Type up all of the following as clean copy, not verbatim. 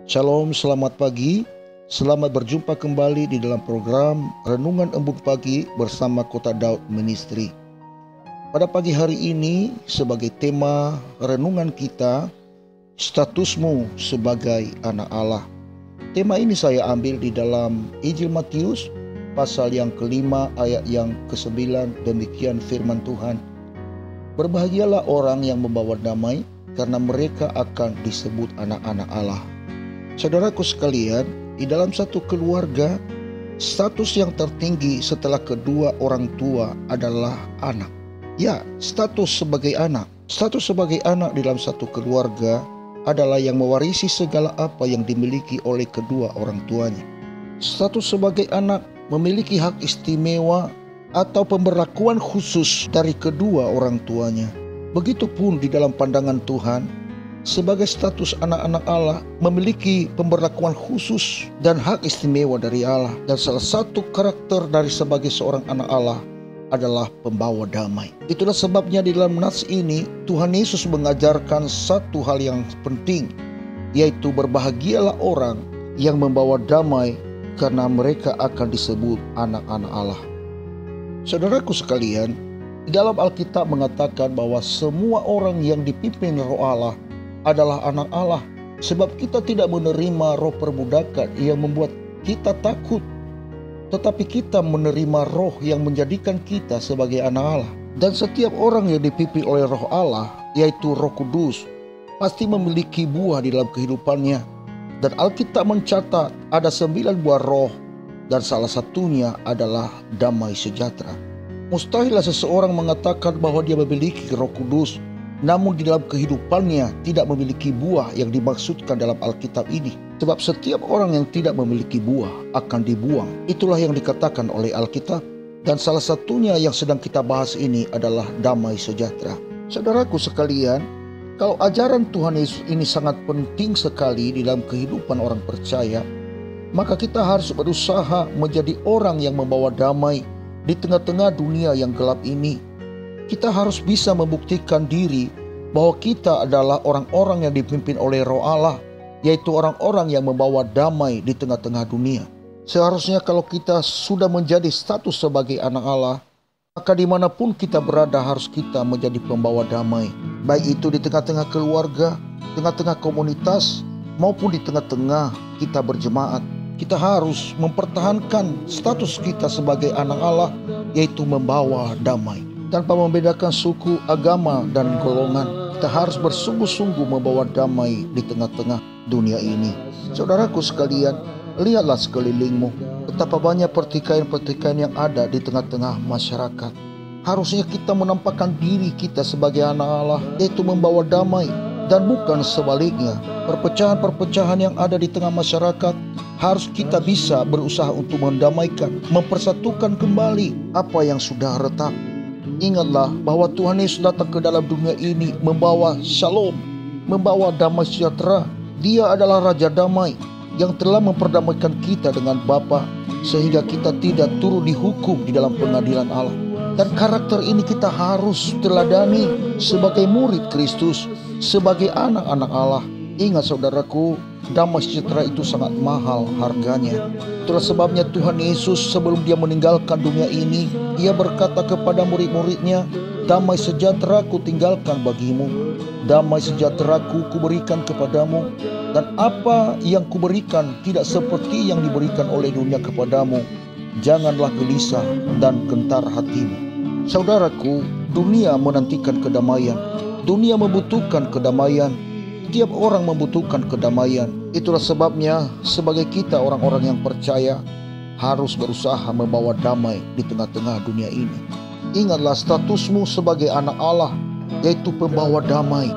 Shalom, selamat pagi. Selamat berjumpa kembali di dalam program Renungan Embun Pagi bersama Kota Daud Ministry. Pada pagi hari ini sebagai tema renungan kita, statusmu sebagai anak Allah. Tema ini saya ambil di dalam Injil Matius pasal yang kelima ayat yang ke-9. Demikian firman Tuhan. Berbahagialah orang yang membawa damai, karena mereka akan disebut anak-anak Allah. Saudaraku sekalian, di dalam satu keluarga, status yang tertinggi setelah kedua orang tua adalah anak. Ya, status sebagai anak. Status sebagai anak di dalam satu keluarga adalah yang mewarisi segala apa yang dimiliki oleh kedua orang tuanya. Status sebagai anak memiliki hak istimewa atau pemberlakuan khusus dari kedua orang tuanya. Begitupun di dalam pandangan Tuhan, sebagai status anak-anak Allah memiliki pemberlakuan khusus dan hak istimewa dari Allah. Dan salah satu karakter dari sebagai seorang anak Allah adalah pembawa damai. Itulah sebabnya di dalam nats ini Tuhan Yesus mengajarkan satu hal yang penting, yaitu berbahagialah orang yang membawa damai, karena mereka akan disebut anak-anak Allah. Saudaraku sekalian, di dalam Alkitab mengatakan bahwa semua orang yang dipimpin Roh Allah adalah anak Allah, sebab kita tidak menerima roh perbudakan yang membuat kita takut, tetapi kita menerima roh yang menjadikan kita sebagai anak Allah. Dan setiap orang yang dipimpin oleh Roh Allah, yaitu Roh Kudus, pasti memiliki buah di dalam kehidupannya. Dan Alkitab mencatat ada 9 buah roh, dan salah satunya adalah damai sejahtera. Mustahillah seseorang mengatakan bahwa dia memiliki Roh Kudus, namun di dalam kehidupannya tidak memiliki buah yang dimaksudkan dalam Alkitab ini. Sebab setiap orang yang tidak memiliki buah akan dibuang. Itulah yang dikatakan oleh Alkitab. Dan salah satunya yang sedang kita bahas ini adalah damai sejahtera. Saudaraku sekalian, kalau ajaran Tuhan Yesus ini sangat penting sekali di dalam kehidupan orang percaya, maka kita harus berusaha menjadi orang yang membawa damai di tengah-tengah dunia yang gelap ini. Kita harus bisa membuktikan diri bahwa kita adalah orang-orang yang dipimpin oleh Roh Allah, yaitu orang-orang yang membawa damai di tengah-tengah dunia. Seharusnya kalau kita sudah menjadi status sebagai anak Allah, maka dimanapun kita berada harus kita menjadi pembawa damai. Baik itu di tengah-tengah keluarga, tengah-tengah komunitas, maupun di tengah-tengah kita berjemaat. Kita harus mempertahankan status kita sebagai anak Allah, yaitu membawa damai. Tanpa membedakan suku, agama, dan golongan, kita harus bersungguh-sungguh membawa damai di tengah-tengah dunia ini. Saudaraku sekalian, lihatlah sekelilingmu, betapa banyak pertikaian-pertikaian yang ada di tengah-tengah masyarakat. Harusnya kita menampakkan diri kita sebagai anak Allah, yaitu membawa damai, dan bukan sebaliknya. Perpecahan-perpecahan yang ada di tengah masyarakat harus kita bisa berusaha untuk mendamaikan, mempersatukan kembali apa yang sudah retak. Ingatlah bahwa Tuhan Yesus datang ke dalam dunia ini membawa shalom, membawa damai sejahtera. Dia adalah Raja Damai yang telah memperdamaikan kita dengan Bapa, sehingga kita tidak turut dihukum di dalam pengadilan Allah. Dan karakter ini kita harus teladani sebagai murid Kristus, sebagai anak-anak Allah. Ingat saudaraku, damai sejahtera itu sangat mahal harganya. Itulah sebabnya Tuhan Yesus sebelum dia meninggalkan dunia ini, ia berkata kepada murid-muridnya, damai sejahtera ku tinggalkan bagimu, damai sejahtera ku berikan kepadamu, dan apa yang kuberikan tidak seperti yang diberikan oleh dunia kepadamu. Janganlah gelisah dan gentar hatimu. Saudaraku, dunia menantikan kedamaian, dunia membutuhkan kedamaian. Setiap orang membutuhkan kedamaian. Itulah sebabnya sebagai kita orang-orang yang percaya harus berusaha membawa damai di tengah-tengah dunia ini. Ingatlah statusmu sebagai anak Allah, yaitu pembawa damai.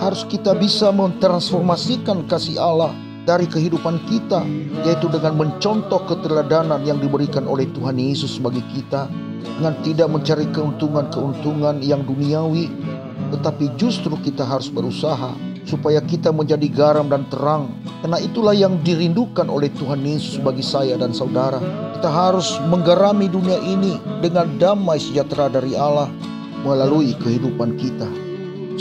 Harus kita bisa mentransformasikan kasih Allah dari kehidupan kita, yaitu dengan mencontoh keteladanan yang diberikan oleh Tuhan Yesus bagi kita, dengan tidak mencari keuntungan-keuntungan yang duniawi, tetapi justru kita harus berusaha supaya kita menjadi garam dan terang. Karena itulah yang dirindukan oleh Tuhan Yesus bagi saya dan saudara. Kita harus menggarami dunia ini dengan damai sejahtera dari Allah melalui kehidupan kita.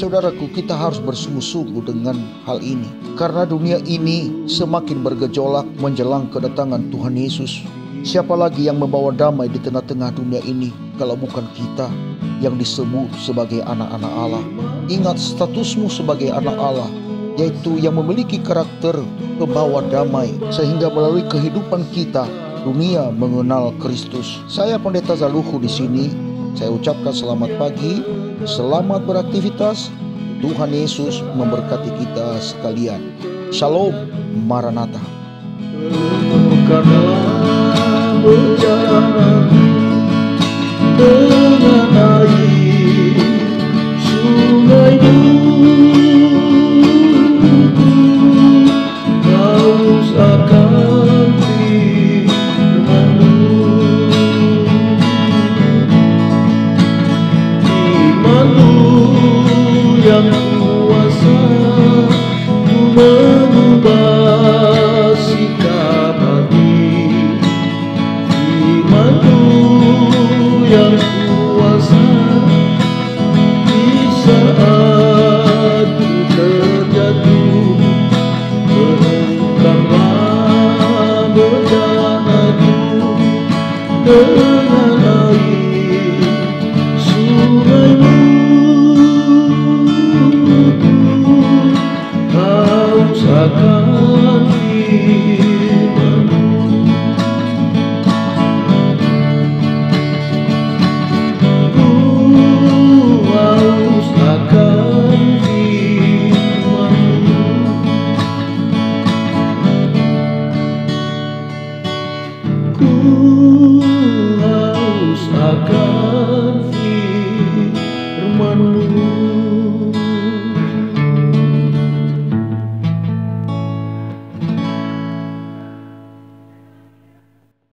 Saudaraku, kita harus bersungguh-sungguh dengan hal ini. Karena dunia ini semakin bergejolak menjelang kedatangan Tuhan Yesus. Siapa lagi yang membawa damai di tengah-tengah dunia ini kalau bukan kita yang disebut sebagai anak-anak Allah. Ingat statusmu sebagai anak Allah, yaitu yang memiliki karakter pembawa damai, sehingga melalui kehidupan kita dunia mengenal Kristus. Saya Pendeta Zaluhu di sini. Saya ucapkan selamat pagi, selamat beraktivitas. Tuhan Yesus memberkati kita sekalian. Shalom, Maranatha. Berjalan dengan air sungai haus akan firman-Mu. Firman-Mu yang kuasa mengubah sikap hati. Firman-Mu yang kuasa di saat ku terjatuh, menungkanlah bencanaku dengan air sungai-Mu. Haus akan firman-Mu.